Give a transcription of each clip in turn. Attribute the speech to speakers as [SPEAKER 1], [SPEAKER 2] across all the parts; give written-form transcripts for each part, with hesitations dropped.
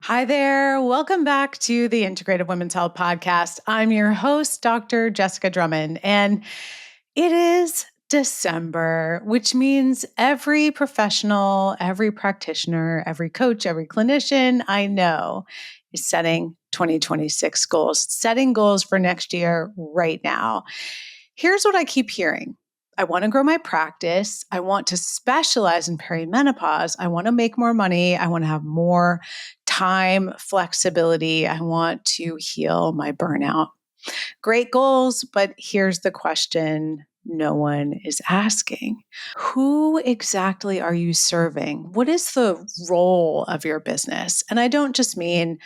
[SPEAKER 1] Hi there. Welcome back to the Integrative Women's Health Podcast. I'm your host, Dr. Jessica Drummond, and it is December, which means every professional, every practitioner, every coach, every clinician I know is setting 2026 goals, setting goals for next year right now. Here's what I keep hearing. I want to grow my practice. I want to specialize in perimenopause. I want to make more money. I want to have more time flexibility. I want to heal my burnout. Great goals, but here's the question no one is asking. Who exactly are you serving? What is the role of your business? And I don't just mean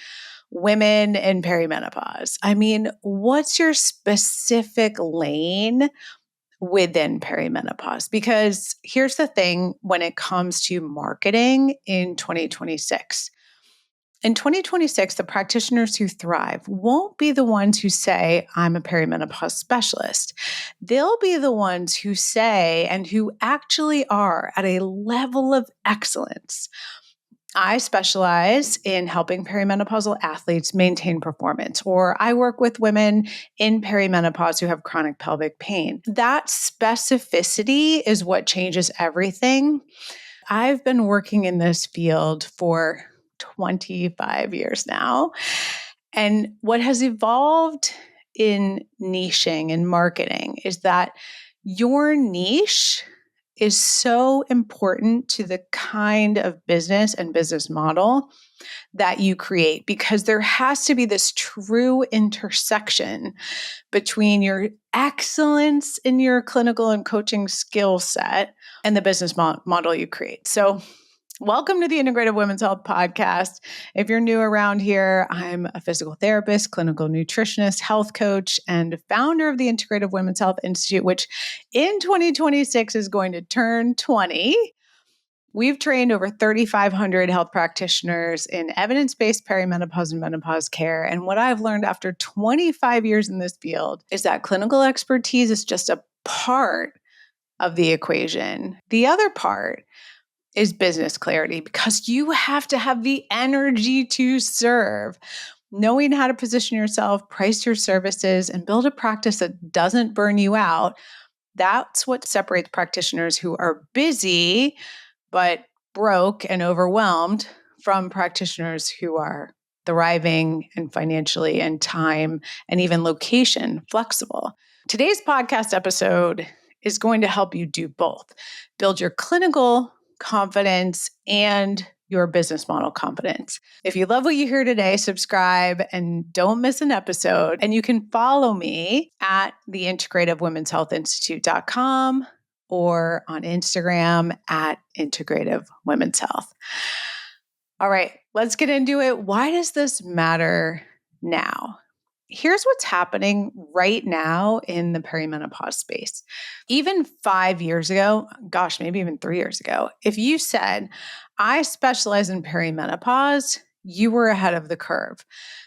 [SPEAKER 1] women in perimenopause. I mean, what's your specific lane within perimenopause? Because here's the thing when it comes to marketing in 2026. In 2026, the practitioners who thrive won't be the ones who say, I'm a perimenopause specialist. They'll be the ones who say and who actually are at a level of excellence. I specialize in helping perimenopausal athletes maintain performance, or I work with women in perimenopause who have chronic pelvic pain. That specificity is what changes everything. I've been working in this field for 25 years now. And what has evolved in niching and marketing is that your niche is so important to the kind of business and business model that you create, because there has to be this true intersection between your excellence in your clinical and coaching skill set and the business model you create. So welcome to the Integrative Women's Health Podcast. If you're new around here, I'm a physical therapist, clinical nutritionist, health coach, and founder of the Integrative Women's Health Institute, which in 2026 is going to turn 20. We've trained over 3,500 health practitioners in evidence-based perimenopause and menopause care. And what I've learned after 25 years in this field is that clinical expertise is just a part of the equation. The other part is business clarity, because you have to have the energy to serve, knowing how to position yourself, price your services, and build a practice that doesn't burn you out. That's what separates practitioners who are busy but broke and overwhelmed from practitioners who are thriving and financially and time and even location flexible. Today's podcast episode is going to help you do both. Build your clinical confidence and your business model confidence. If you love what you hear today, subscribe and don't miss an episode. And you can follow me at the Integrative Women's Health Institute.com or on Instagram at Integrative Women's Health. All right, let's get into it. Why does this matter now? Here's what's happening right now in the perimenopause space. Even 5 years ago, gosh, maybe even 3 years ago, if you said, I specialize in perimenopause, you were ahead of the curve.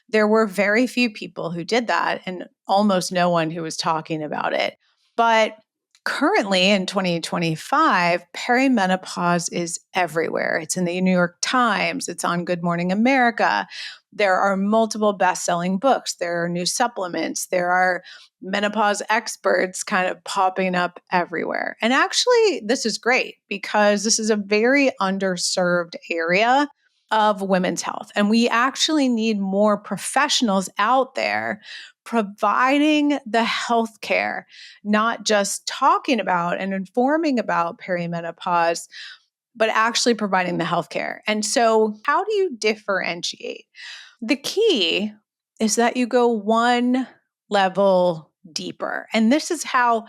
[SPEAKER 1] There were very few people who did that and almost no one who was talking about it. But currently in 2025, perimenopause is everywhere. It's in the New York Times, it's on Good Morning America. There are multiple best-selling books. There are new supplements. There are menopause experts kind of popping up everywhere. And actually, this is great because this is a very underserved area of women's health. And we actually need more professionals out there providing the healthcare, not just talking about and informing about perimenopause, but actually providing the healthcare. And so, how do you differentiate? The key is that you go one level deeper. And this is how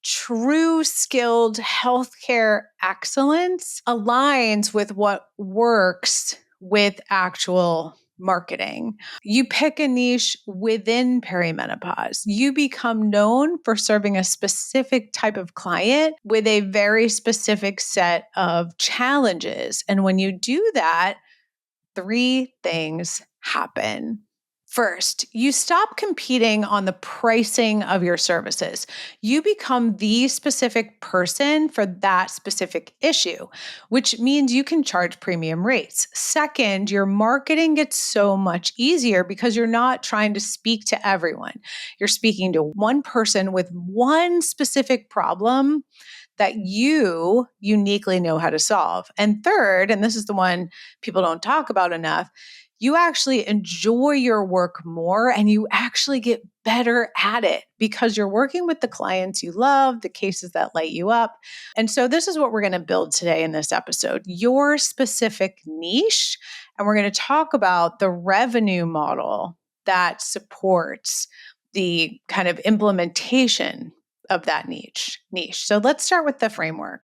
[SPEAKER 1] true skilled healthcare excellence aligns with what works with actual marketing. You pick a niche within perimenopause. You become known for serving a specific type of client with a very specific set of challenges. And when you do that, three things happen. First, you stop competing on the pricing of your services. You become the specific person for that specific issue, which means you can charge premium rates. Second, your marketing gets so much easier because you're not trying to speak to everyone. You're speaking to one person with one specific problem that you uniquely know how to solve. And third, and this is the one people don't talk about enough, you actually enjoy your work more and you actually get better at it because you're working with the clients you love, the cases that light you up. And so, this is what we're going to build today in this episode, your specific niche. And we're going to talk about the revenue model that supports the kind of implementation of that niche. So let's start with the framework.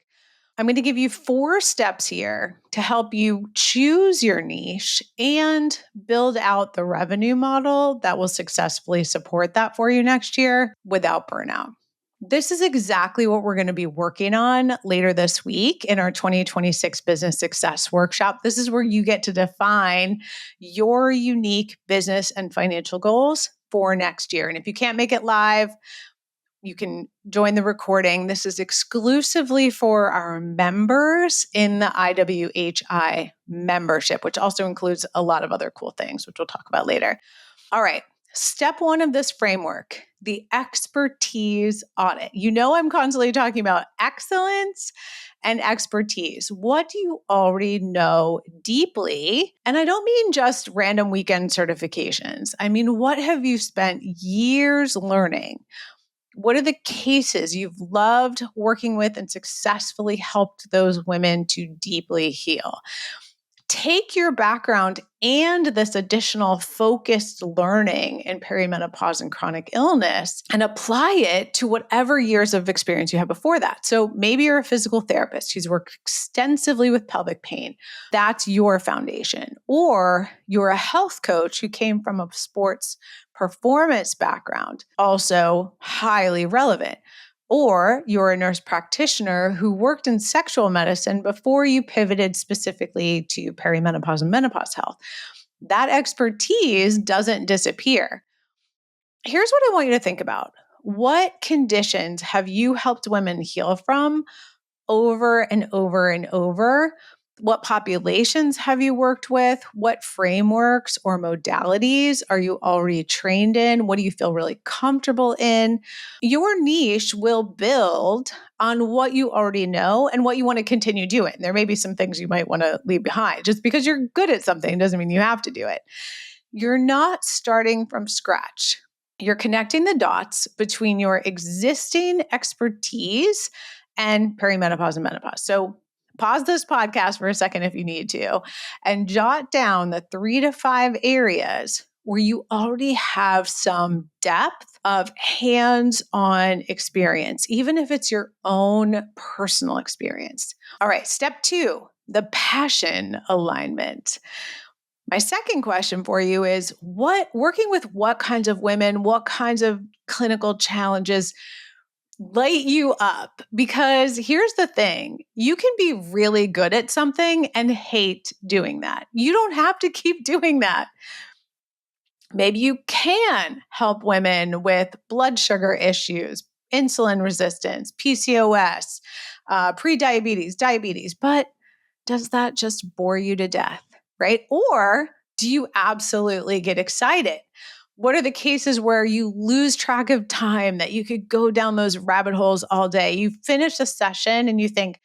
[SPEAKER 1] I'm going to give you 4 steps here to help you choose your niche and build out the revenue model that will successfully support that for you next year without burnout. This is exactly what we're going to be working on later this week in our 2026 Business Success Workshop. This is where you get to define your unique business and financial goals for next year. And if you can't make it live, you can join the recording. This is exclusively for our members in the IWHI membership, which also includes a lot of other cool things, which we'll talk about later. All right. Step 1 of this framework, the expertise audit. You know, I'm constantly talking about excellence and expertise. What do you already know deeply? And I don't mean just random weekend certifications. I mean, what have you spent years learning? What are the cases you've loved working with and successfully helped those women to deeply heal? Take your background and this additional focused learning in perimenopause and chronic illness and apply it to whatever years of experience you have before that. So maybe you're a physical therapist who's worked extensively with pelvic pain. That's your foundation. Or you're a health coach who came from a sports performance background, also highly relevant. Or you're a nurse practitioner who worked in sexual medicine before you pivoted specifically to perimenopause and menopause health. That expertise doesn't disappear. Here's what I want you to think about. What conditions have you helped women heal from over and over and over? What populations have you worked with? What frameworks or modalities are you already trained in? What do you feel really comfortable in? Your niche will build on what you already know and what you want to continue doing. There may be some things you might want to leave behind. Just because you're good at something doesn't mean you have to do it. You're not starting from scratch. You're connecting the dots between your existing expertise and perimenopause and menopause. So pause this podcast for a second if you need to and jot down the 3 to 5 areas where you already have some depth of hands-on experience, even if it's your own personal experience. All right, step 2, the passion alignment. My second question for you is working with what kinds of women, what kinds of clinical challenges light you up? Because here's the thing, you can be really good at something and hate doing that. You don't have to keep doing that. Maybe you can help women with blood sugar issues, insulin resistance, PCOS, prediabetes, diabetes, but does that just bore you to death, right? Or do you absolutely get excited? What are the cases where you lose track of time that you could go down those rabbit holes all day? You finish a session and you think,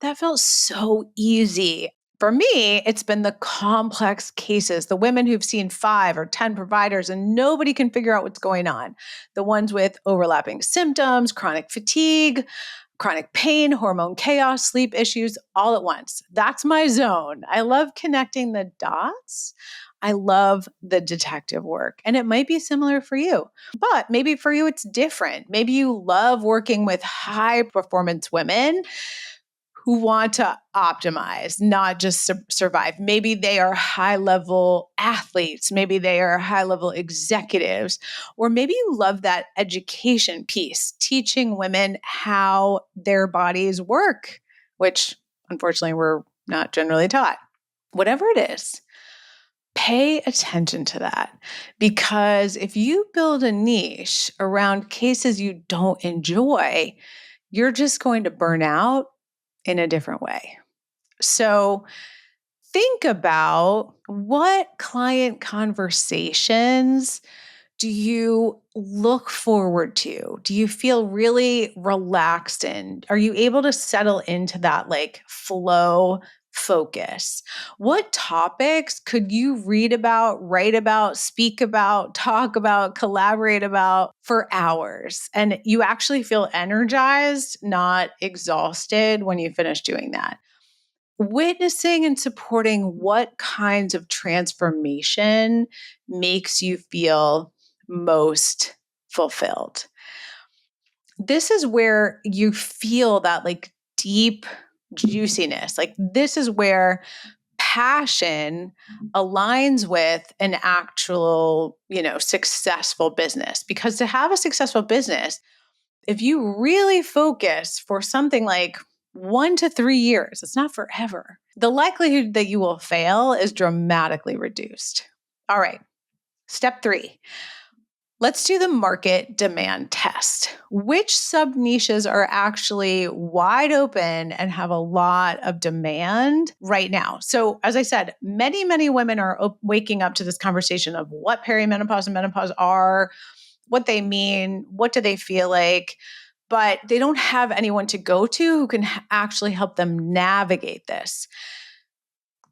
[SPEAKER 1] that felt so easy. For me, it's been the complex cases, the women who've seen 5 or 10 providers and nobody can figure out what's going on. The ones with overlapping symptoms, chronic fatigue, chronic pain, hormone chaos, sleep issues all at once. That's my zone. I love connecting the dots. I love the detective work. And it might be similar for you, but maybe for you it's different. Maybe you love working with high performance women who want to optimize, not just survive. Maybe they are high level athletes. Maybe they are high level executives. Or maybe you love that education piece, teaching women how their bodies work, which unfortunately we're not generally taught. Whatever it is, Pay attention to that, because if you build a niche around cases you don't enjoy, you're just going to burn out in a different way. So think about, what client conversations do you look forward to? Do you feel really relaxed in? Are you able to settle into that like flow focus? What topics could you read about, write about, speak about, talk about, collaborate about for hours? And you actually feel energized, not exhausted when you finish doing that. Witnessing and supporting what kinds of transformation makes you feel most fulfilled. This is where you feel that like deep juiciness. Like, this is where passion aligns with an actual, successful business. Because to have a successful business, if you really focus for something like 1 to 3 years, it's not forever, the likelihood that you will fail is dramatically reduced. All right, step 3. Let's do the market demand test. Which sub niches are actually wide open and have a lot of demand right now? So, as I said, many, many women are waking up to this conversation of what perimenopause and menopause are, what they mean, what do they feel like, but they don't have anyone to go to who can actually help them navigate this.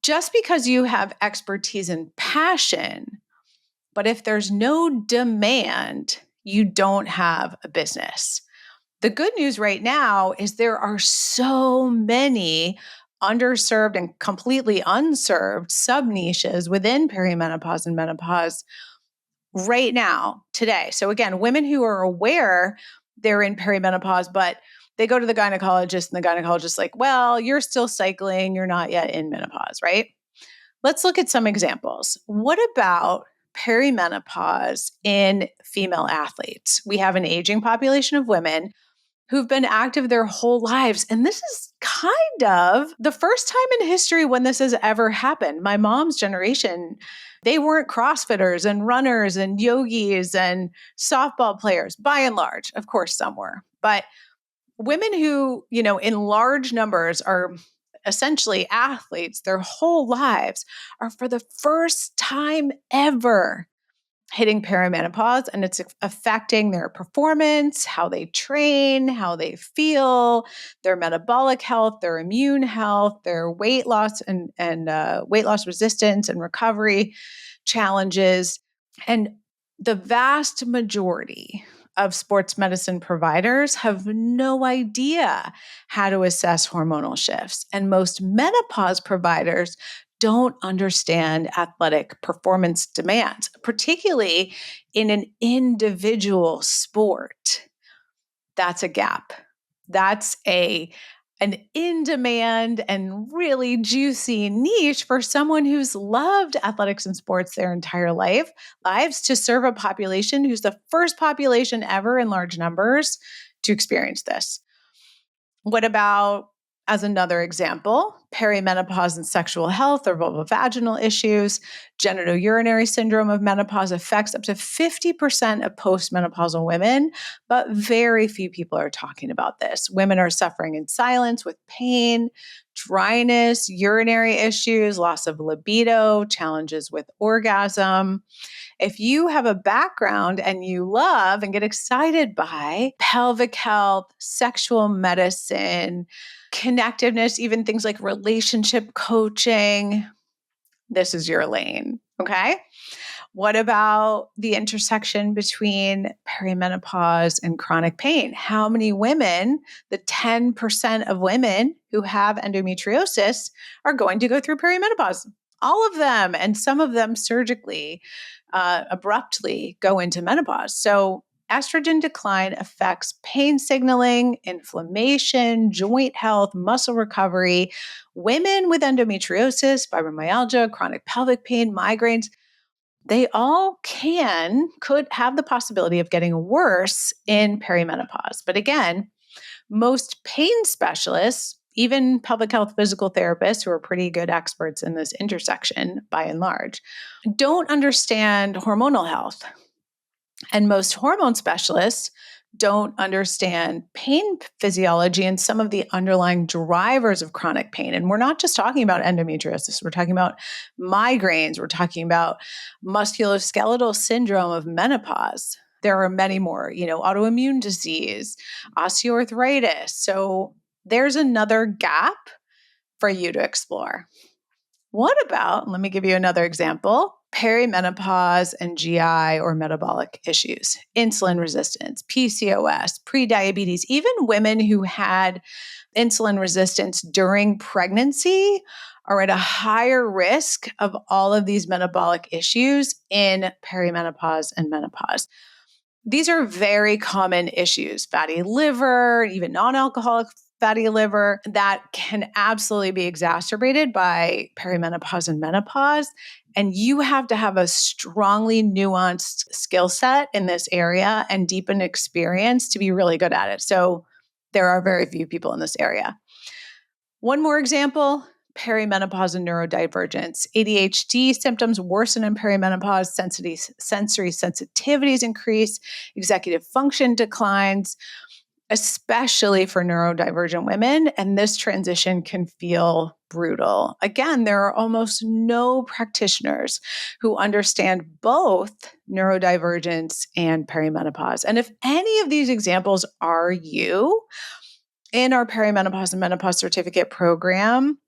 [SPEAKER 1] Just because you have expertise and passion, but if there's no demand, you don't have a business. The good news right now is there are so many underserved and completely unserved sub niches within perimenopause and menopause right now, today. So again, women who are aware they're in perimenopause, but they go to the gynecologist and the gynecologist is like, well, you're still cycling, you're not yet in menopause, right? Let's look at some examples. What about perimenopause in female athletes? We have an aging population of women who've been active their whole lives. And this is kind of the first time in history when this has ever happened. My mom's generation, they weren't CrossFitters and runners and yogis and softball players, by and large. Of course, some were. But women who, in large numbers are essentially athletes their whole lives are for the first time ever hitting perimenopause, and it's affecting their performance, how they train, how they feel, their metabolic health, their immune health, their weight loss and weight loss resistance and recovery challenges. And the vast majority of sports medicine providers have no idea how to assess hormonal shifts. And most menopause providers don't understand athletic performance demands, particularly in an individual sport. That's a gap. That's an in-demand and really juicy niche for someone who's loved athletics and sports their entire lives to serve a population who's the first population ever in large numbers to experience this. What about, as another example, perimenopause and sexual health or vulvovaginal issues? Genitourinary syndrome of menopause affects up to 50% of postmenopausal women, but very few people are talking about this. Women are suffering in silence with pain, dryness, urinary issues, loss of libido, challenges with orgasm. If you have a background and you love and get excited by pelvic health, sexual medicine, connectiveness, even things like relationship coaching, this is your lane. Okay. What about the intersection between perimenopause and chronic pain? How many women, the 10% of women who have endometriosis, are going to go through perimenopause? All of them, and some of them surgically, abruptly go into menopause. So estrogen decline affects pain signaling, inflammation, joint health, muscle recovery. Women with endometriosis, fibromyalgia, chronic pelvic pain, migraines, they all could have the possibility of getting worse in perimenopause. But again, most pain specialists, even public health physical therapists, who are pretty good experts in this intersection by and large, don't understand hormonal health. And most hormone specialists don't understand pain physiology and some of the underlying drivers of chronic pain. And we're not just talking about endometriosis, we're talking about migraines, we're talking about musculoskeletal syndrome of menopause. There are many more, autoimmune disease, osteoarthritis. So there's another gap for you to explore. What about, let me give you another example, perimenopause and GI or metabolic issues, insulin resistance, PCOS, prediabetes, even women who had insulin resistance during pregnancy are at a higher risk of all of these metabolic issues in perimenopause and menopause. These are very common issues, fatty liver, even non-alcoholic fatty liver, that can absolutely be exacerbated by perimenopause and menopause. And you have to have a strongly nuanced skill set in this area and deepened experience to be really good at it. So there are very few people in this area. One more example, perimenopause and neurodivergence. ADHD symptoms worsen in perimenopause, sensory sensitivities increase, executive function declines, especially for neurodivergent women. And this transition can feel brutal. Again, there are almost no practitioners who understand both neurodivergence and perimenopause. And if any of these examples are you, in our perimenopause and menopause certificate program,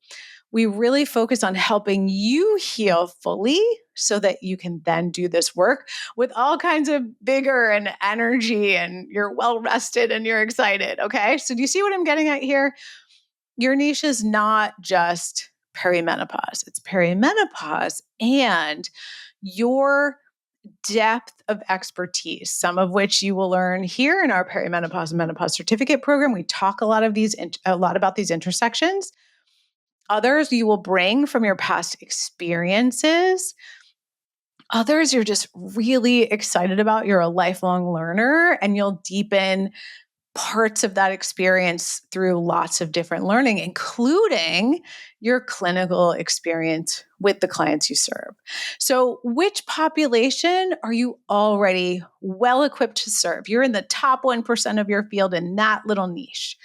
[SPEAKER 1] we really focus on helping you heal fully so that you can then do this work with all kinds of vigor and energy, and you're well rested and you're excited. Okay. So do you see what I'm getting at here? Your niche is not just perimenopause, it's perimenopause and your depth of expertise, some of which you will learn here in our perimenopause and menopause certificate program. We talk a lot about these intersections. Others you will bring from your past experiences. Others you're just really excited about. You're a lifelong learner and you'll deepen parts of that experience through lots of different learning, including your clinical experience with the clients you serve. So, which population are you already well equipped to serve? You're in the top 1% of your field in that little niche.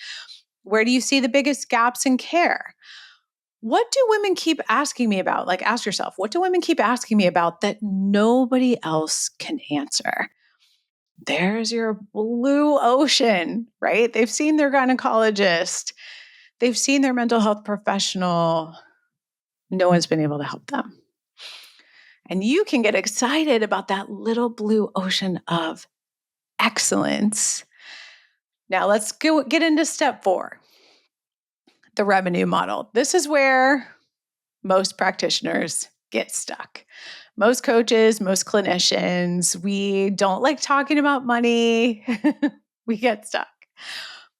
[SPEAKER 1] Where do you see the biggest gaps in care? What do women keep asking me about? Like, ask yourself, what do women keep asking me about that nobody else can answer? There's your blue ocean, right? They've seen their gynecologist, they've seen their mental health professional. No one's been able to help them. And you can get excited about that little blue ocean of excellence. Now, let's get into step 4, the revenue model. This is where most practitioners get stuck. Most coaches, most clinicians, we don't like talking about money. We get stuck.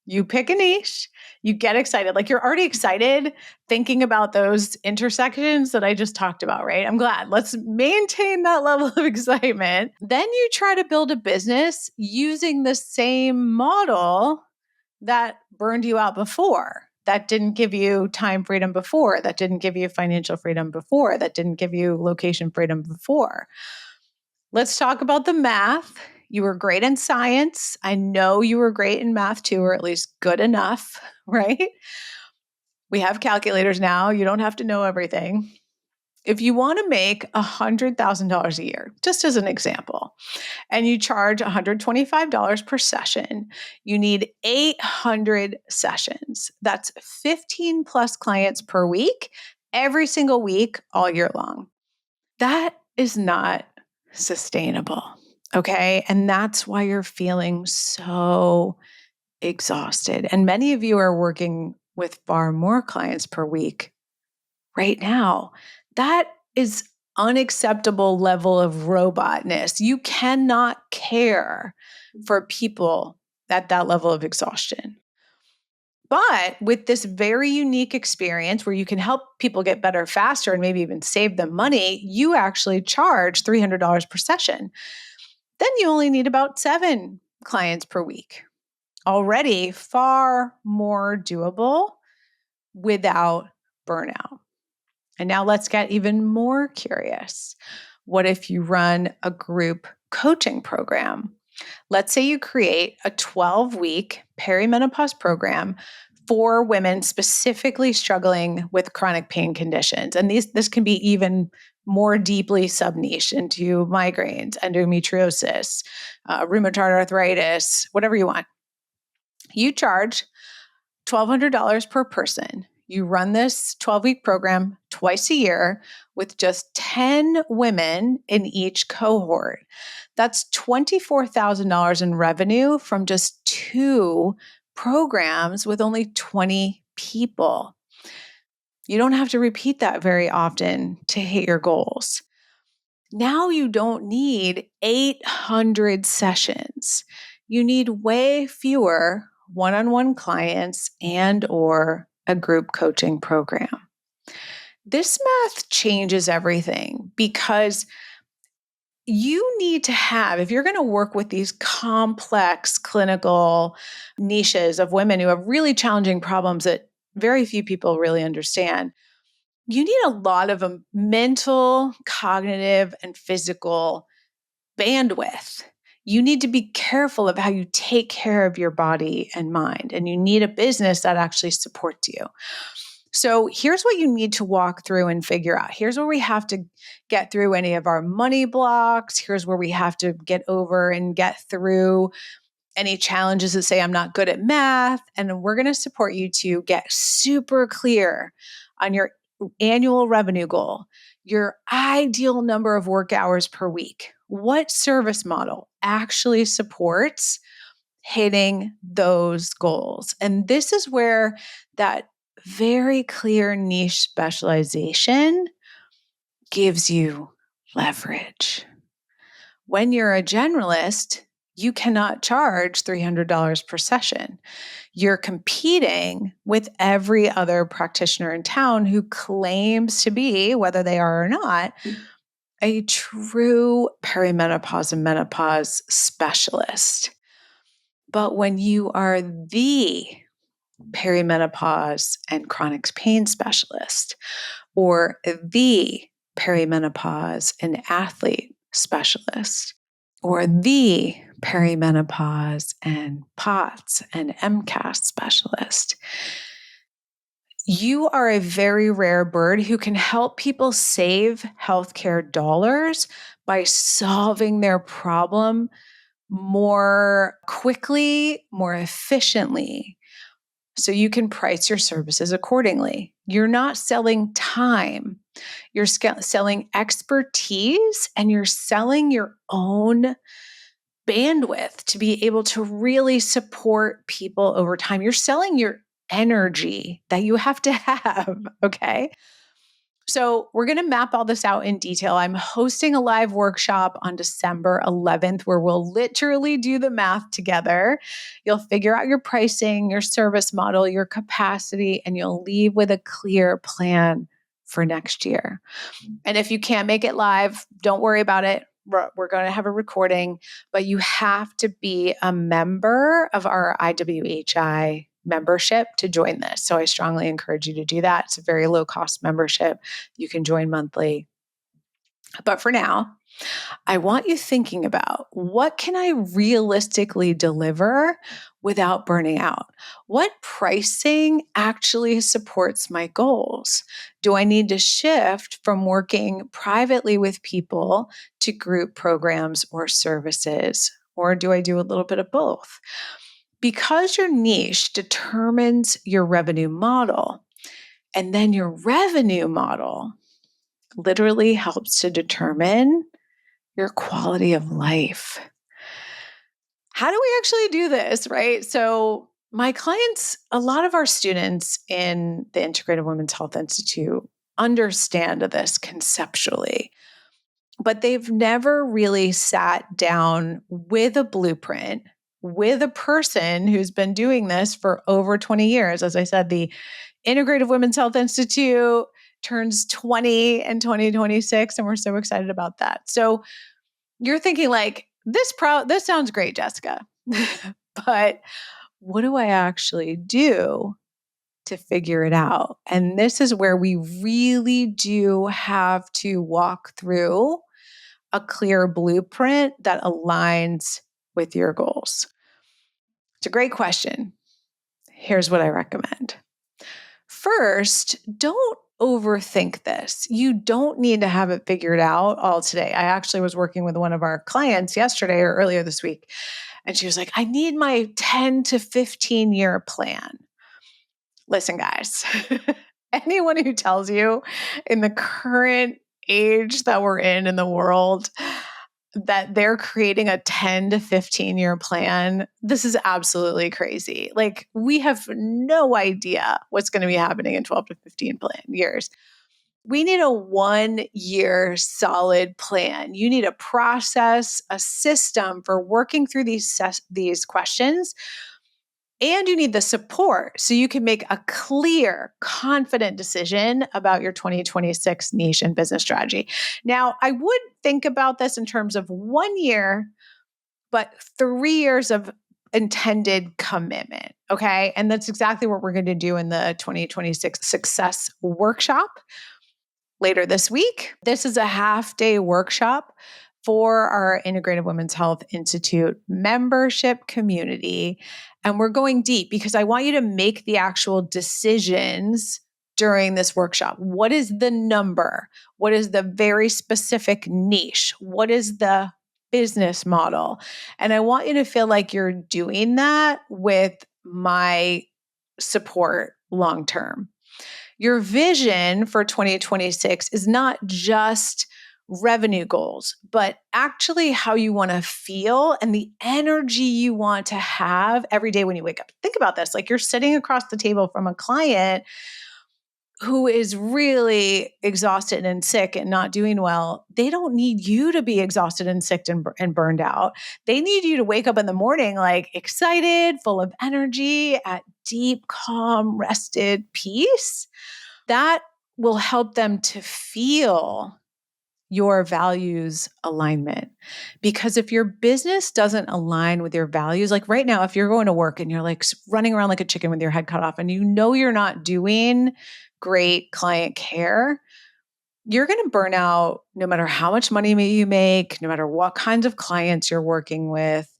[SPEAKER 1] You pick a niche, you get excited. Like, you're already excited thinking about those intersections that I just talked about, right? I'm glad. Let's maintain that level of excitement. Then you try to build a business using the same model that burned you out before, that didn't give you time freedom before, that didn't give you financial freedom before, that didn't give you location freedom before. Let's talk about the math. You were great in science. I know you were great in math too, or at least good enough, right? We have calculators now. You don't have to know everything. If you want to make $100,000 a year, just as an example, and you charge $125 per session, you need 800 sessions. That's 15 plus clients per week, every single week, all year long. That is not sustainable. Okay. And that's why you're feeling so exhausted. And many of you are working with far more clients per week right now. That is unacceptable level of robotness. You cannot care for people at that level of exhaustion. But with this very unique experience where you can help people get better faster and maybe even save them money, you actually charge $300 per session. Then you only need about 7 clients per week. Already far more doable without burnout. And now let's get even more curious. What if you run a group coaching program? Let's say you create a 12-week perimenopause program for women specifically struggling with chronic pain conditions. And this can be even more deeply sub-niche into migraines, endometriosis, rheumatoid arthritis, whatever you want. You charge $1,200 per person. You run this 12-week program twice a year with just 10 women in each cohort. That's $24,000 in revenue from just 2 programs with only 20 people. You don't have to repeat that very often to hit your goals. Now you don't need 800 sessions. You need way fewer one-on-one clients and or a group coaching program. This math changes everything because you need to have, if you're going to work with these complex clinical niches of women who have really challenging problems that very few people really understand, you need a lot of mental, cognitive, and physical bandwidth. You need to be careful of how you take care of your body and mind, and you need a business that actually supports you. So here's what you need to walk through and figure out. Here's where we have to get through any of our money blocks. Here's where we have to get over and get through any challenges that say, I'm not good at math. And we're going to support you to get super clear on your annual revenue goal, your ideal number of work hours per week. What service model actually supports hitting those goals? And this is where that very clear niche specialization gives you leverage. When you're a generalist, you cannot charge $300 per session. You're competing with every other practitioner in town who claims to be, whether they are or not, a true perimenopause and menopause specialist. But when you are the perimenopause and chronic pain specialist, or the perimenopause and athlete specialist, or the perimenopause and POTS and MCAS specialist, you are a very rare bird who can help people save healthcare dollars by solving their problem more quickly, more efficiently, so you can price your services accordingly. You're not selling time. You're selling expertise, and you're selling your own bandwidth to be able to really support people over time. You're selling your energy that you have to have, okay? So we're going to map all this out in detail. I'm hosting a live workshop on December 11th where we'll literally do the math together. You'll figure out your pricing, your service model, your capacity, and you'll leave with a clear plan for next year. And if you can't make it live, don't worry about it. We're going to have a recording, but you have to be a member of our IWHI membership to join this. So I strongly encourage you to do that. It's a very low cost membership. You can join monthly. But for now, I want you thinking about, what can I realistically deliver without burning out? What pricing actually supports my goals? Do I need to shift from working privately with people to group programs or services? Or do I do a little bit of both? Because your niche determines your revenue model, and then your revenue model literally helps to determine your quality of life. How do we actually do this, right? So my clients, a lot of our students in the Integrative Women's Health Institute understand this conceptually, but they've never really sat down with a blueprint with a person who's been doing this for over 20 years. As I said, the Integrative Women's Health Institute turns 20 in 2026, and we're so excited about that. So you're thinking like, this sounds great, Jessica, but what do I actually do to figure it out. And this is where we really do have to walk through a clear blueprint that aligns with your goals. It's a great question. Here's what I recommend. First, don't overthink this. You don't need to have it figured out all today. I actually was working with one of our clients yesterday or earlier this week, and she was like, I need my 10 to 15 year plan. Listen, guys, anyone who tells you in the current age that we're in the world that they're creating a 10 to 15 year plan, this is absolutely crazy. Like, we have no idea what's going to be happening in 12 to 15 years. We need a 1 year solid plan. You need a process, a system for working through these questions. And you need the support so you can make a clear, confident decision about your 2026 niche and business strategy. Now, I would think about this in terms of 1 year, but 3 years of intended commitment. Okay. And that's exactly what we're going to do in the 2026 Success Workshop later this week. This is a half-day workshop for our Integrative Women's Health Institute membership community. And we're going deep because I want you to make the actual decisions during this workshop. What is the number? What is the very specific niche? What is the business model? And I want you to feel like you're doing that with my support long term. Your vision for 2026 is not just revenue goals, but actually how you want to feel and the energy you want to have every day when you wake up. Think about this. Like, you're sitting across the table from a client who is really exhausted and sick and not doing well. They don't need you to be exhausted and sick and burned out. They need you to wake up in the morning like excited, full of energy, at deep, calm, rested peace. That will help them to feel your values alignment. Because if your business doesn't align with your values, like right now, if you're going to work and you're like running around like a chicken with your head cut off and you know you're not doing great client care, you're going to burn out no matter how much money you make, no matter what kinds of clients you're working with.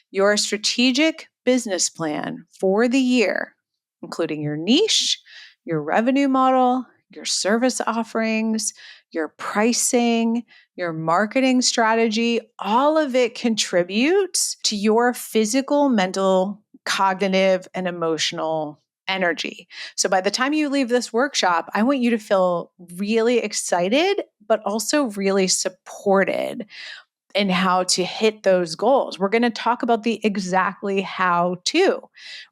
[SPEAKER 1] Your strategic business plan for the year, including your niche, your revenue model, your service offerings, your pricing, your marketing strategy, all of it contributes to your physical, mental, cognitive, and emotional energy. So by the time you leave this workshop, I want you to feel really excited, but also really supported in how to hit those goals. We're going to talk about the exactly how to.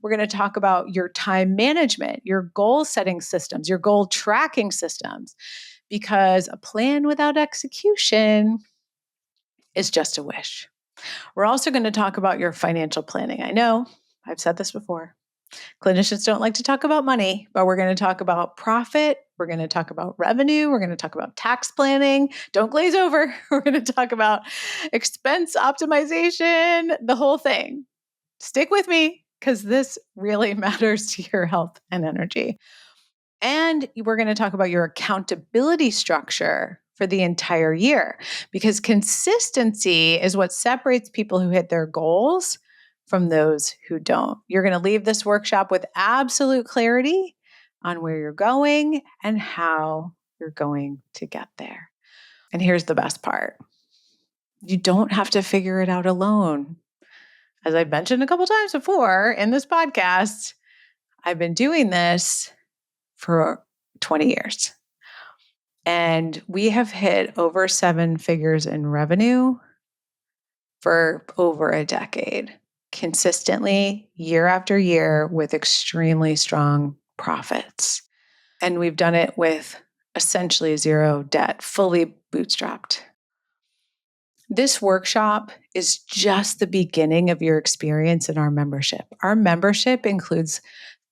[SPEAKER 1] We're going to talk about your time management, your goal setting systems, your goal tracking systems, because a plan without execution is just a wish. We're also going to talk about your financial planning. I know I've said this before. Clinicians don't like to talk about money, but we're going to talk about profit. We're going to talk about revenue. We're going to talk about tax planning. Don't glaze over. We're going to talk about expense optimization, the whole thing. Stick with me because this really matters to your health and energy. And we're going to talk about your accountability structure for the entire year, because consistency is what separates people who hit their goals from those who don't. You're going to leave this workshop with absolute clarity on where you're going and how you're going to get there. And here's the best part. You don't have to figure it out alone. As I've mentioned a couple times before in this podcast, I've been doing this for 20 years. And we have hit over 7 figures in revenue for over a decade, consistently year after year with extremely strong profits. And we've done it with essentially zero debt, fully bootstrapped. This workshop is just the beginning of your experience in our membership. Our membership includes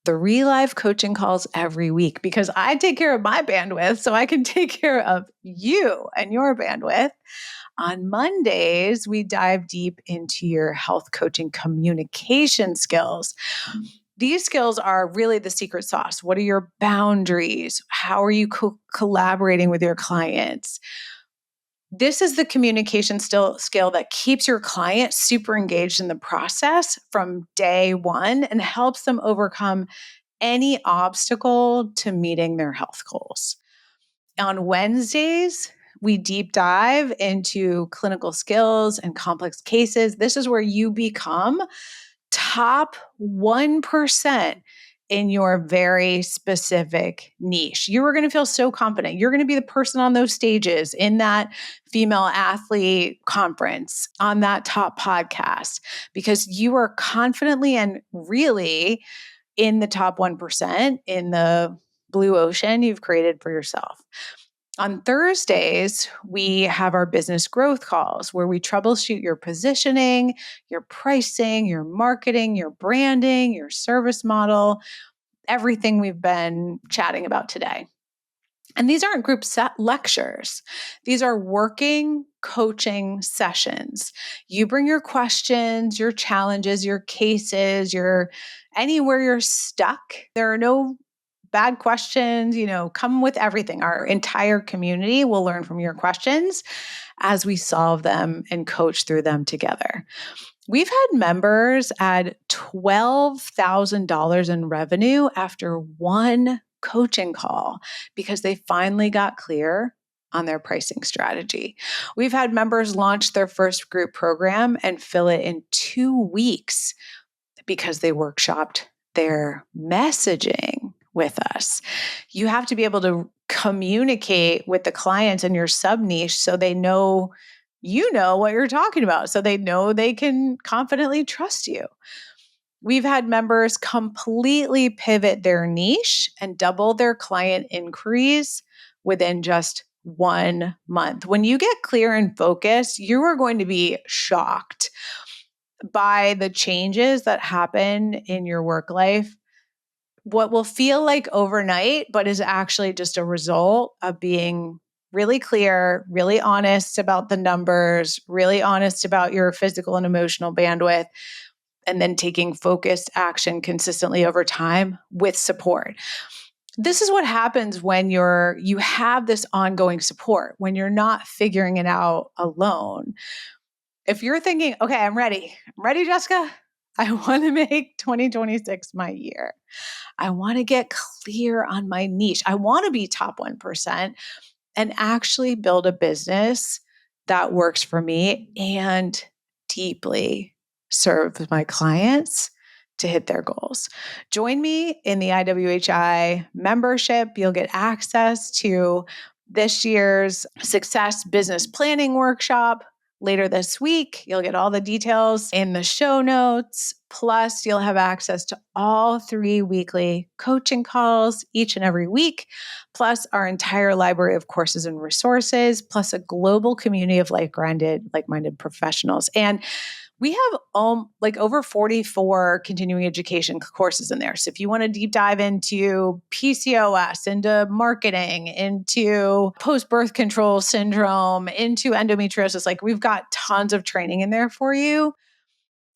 [SPEAKER 1] 3 live coaching calls every week because I take care of my bandwidth so I can take care of you and your bandwidth. On Mondays, we dive deep into your health coaching communication skills. These skills are really the secret sauce. What are your boundaries? How are you collaborating with your clients? This is the communication skill that keeps your client super engaged in the process from day one and helps them overcome any obstacle to meeting their health goals. On Wednesdays, we deep dive into clinical skills and complex cases. This is where you become top 1% in your very specific niche. You are going to feel so confident. You're going to be the person on those stages in that female athlete conference, on that top podcast, because you are confidently and really in the top 1% in the blue ocean you've created for yourself. On Thursdays, we have our business growth calls where we troubleshoot your positioning, your pricing, your marketing, your branding, your service model, everything we've been chatting about today. And these aren't group set lectures. These are working coaching sessions. You bring your questions, your challenges, your cases, your anywhere you're stuck. There are no bad questions, come with everything. Our entire community will learn from your questions as we solve them and coach through them together. We've had members add $12,000 in revenue after one coaching call because they finally got clear on their pricing strategy. We've had members launch their first group program and fill it in 2 weeks because they workshopped their messaging with us. You have to be able to communicate with the clients in your sub niche so they know you know what you're talking about, so they know they can confidently trust you. We've had members completely pivot their niche and double their client inquiries within just 1 month. When you get clear and focused, you are going to be shocked by the changes that happen in your work life. What will feel like overnight, but is actually just a result of being really clear, really honest about the numbers, really honest about your physical and emotional bandwidth, and then taking focused action consistently over time with support. This is what happens when you have this ongoing support, when you're not figuring it out alone. If you're thinking, okay, I'm ready, Jessica. I want to make 2026 my year. I want to get clear on my niche. I want to be top 1% and actually build a business that works for me and deeply serve my clients to hit their goals. Join me in the IWHI membership. You'll get access to this year's Success Business Planning Workshop later this week. You'll get all the details in the show notes. Plus, you'll have access to all 3 weekly coaching calls each and every week, plus our entire library of courses and resources, plus a global community of like-minded professionals. And we have over 44 continuing education courses in there. So if you want to deep dive into PCOS, into marketing, into post-birth control syndrome, into endometriosis, we've got tons of training in there for you.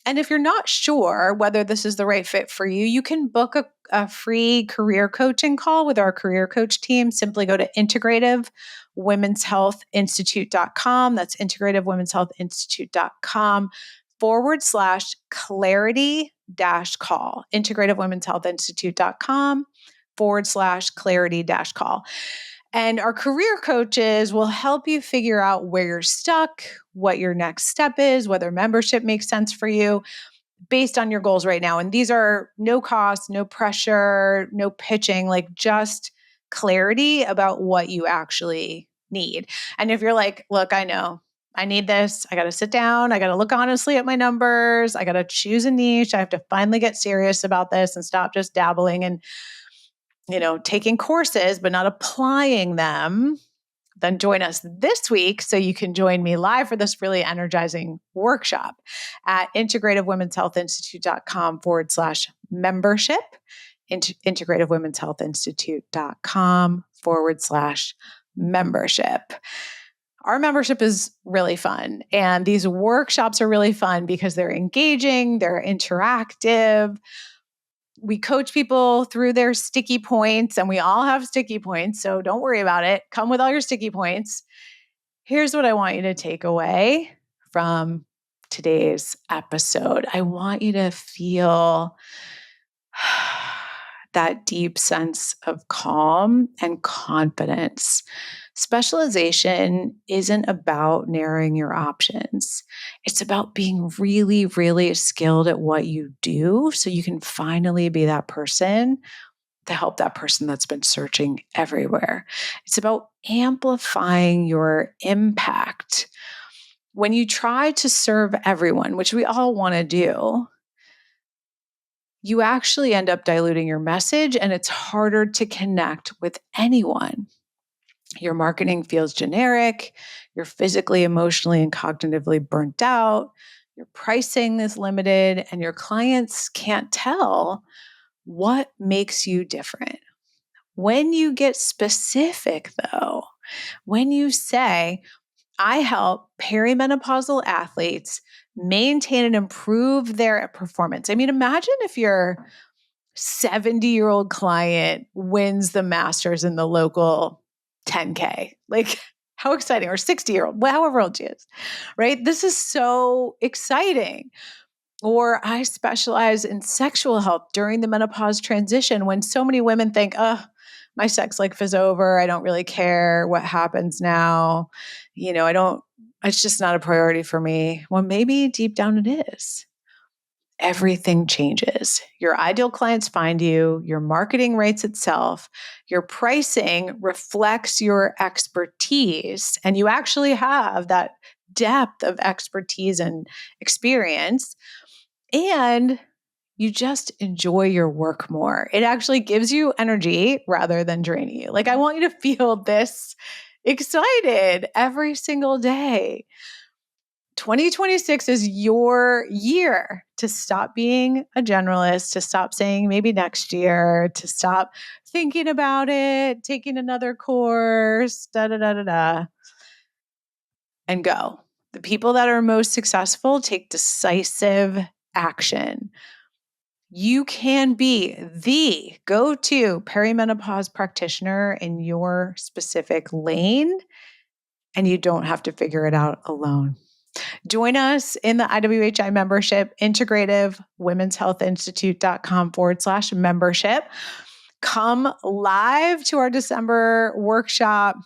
[SPEAKER 1] And if you're not sure whether this is the right fit for you, you can book a free career coaching call with our career coach team. Simply go to integrativewomenshealthinstitute.com. That's integrativewomenshealthinstitute.com/clarity-call. integrativewomenshealthinstitute.com/clarity-call. And our career coaches will help you figure out where you're stuck, what your next step is, whether membership makes sense for you based on your goals right now. And these are no cost, no pressure, no pitching, just clarity about what you actually need. And if you're like, look, I know I need this. I got to sit down. I got to look honestly at my numbers. I got to choose a niche. I have to finally get serious about this and stop just dabbling and taking courses, but not applying them, then join us this week so you can join me live for this really energizing workshop at integrativewomenshealthinstitute.com/membership, integrativewomenshealthinstitute.com/membership. Our membership is really fun. And these workshops are really fun because they're engaging, they're interactive. we coach people through their sticky points, and we all have sticky points. So don't worry about it. Come with all your sticky points. Here's what I want you to take away from today's episode. I want you to feel that deep sense of calm and confidence. Specialization isn't about narrowing your options. It's about being really, really skilled at what you do so you can finally be that person to help that person that's been searching everywhere. It's about amplifying your impact. When you try to serve everyone, which we all want to do, you actually end up diluting your message and it's harder to connect with anyone. Your marketing feels generic, you're physically, emotionally, and cognitively burnt out, your pricing is limited, and your clients can't tell what makes you different. When you get specific, though, when you say, I help perimenopausal athletes maintain and improve their performance. I mean, imagine if your 70-year-old client wins the Masters in the local 10K. Like, how exciting. Or 60-year-old, however old she is, right? This is so exciting. Or I specialize in sexual health during the menopause transition when so many women think, oh, my sex life is over. I don't really care what happens now. It's just not a priority for me. Well, maybe deep down it is. Everything changes. Your ideal clients find you, your marketing rates itself, your pricing reflects your expertise, and you actually have that depth of expertise and experience, and you just enjoy your work more. It actually gives you energy rather than draining you. Like, I want you to feel this excited every single day. 2026 is your year to stop being a generalist, to stop saying maybe next year, to stop thinking about it, taking another course, and go. The people that are most successful take decisive action. You can be the go-to perimenopause practitioner in your specific lane, and you don't have to figure it out alone. Join us in the IWHI membership, Integrative Women's Health Institute.com/membership. Come live to our December workshop.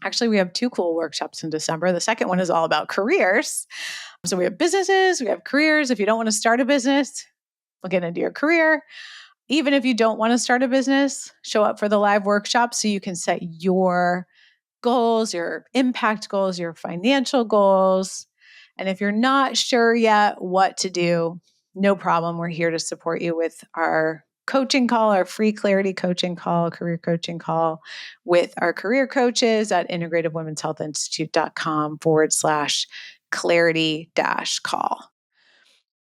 [SPEAKER 1] Actually, we have 2 cool workshops in December. The second one is all about careers. So we have businesses, we have careers. If you don't want to start a business, we'll get into your career. Even if you don't want to start a business, show up for the live workshop so you can set your goals, your impact goals, your financial goals. And if you're not sure yet what to do, no problem. We're here to support you with our coaching call, our free clarity coaching call, career coaching call with our career coaches at integrativewomenshealthinstitute.com/clarity-call.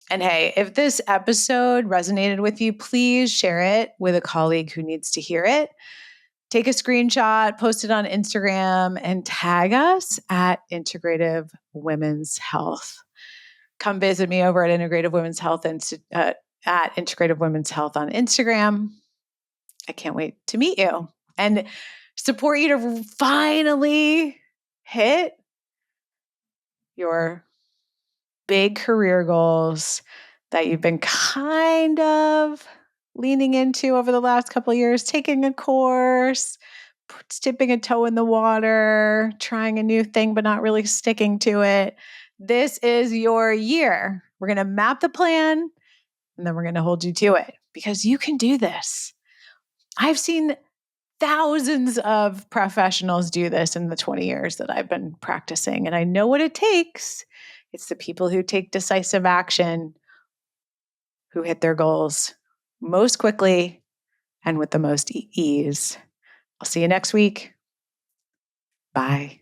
[SPEAKER 1] And hey, if this episode resonated with you, please share it with a colleague who needs to hear it. Take a screenshot, post it on Instagram, and tag us at Integrative Women's Health. Come visit me over at Integrative Women's Health and at Integrative Women's Health on Instagram. I can't wait to meet you and support you to finally hit your big career goals that you've been kind of leaning into over the last couple of years, taking a course, dipping a toe in the water, trying a new thing, but not really sticking to it. This is your year. We're going to map the plan and then we're going to hold you to it because you can do this. I've seen thousands of professionals do this in the 20 years that I've been practicing, and I know what it takes. It's the people who take decisive action who hit their goals most quickly and with the most ease. I'll see you next week. Bye.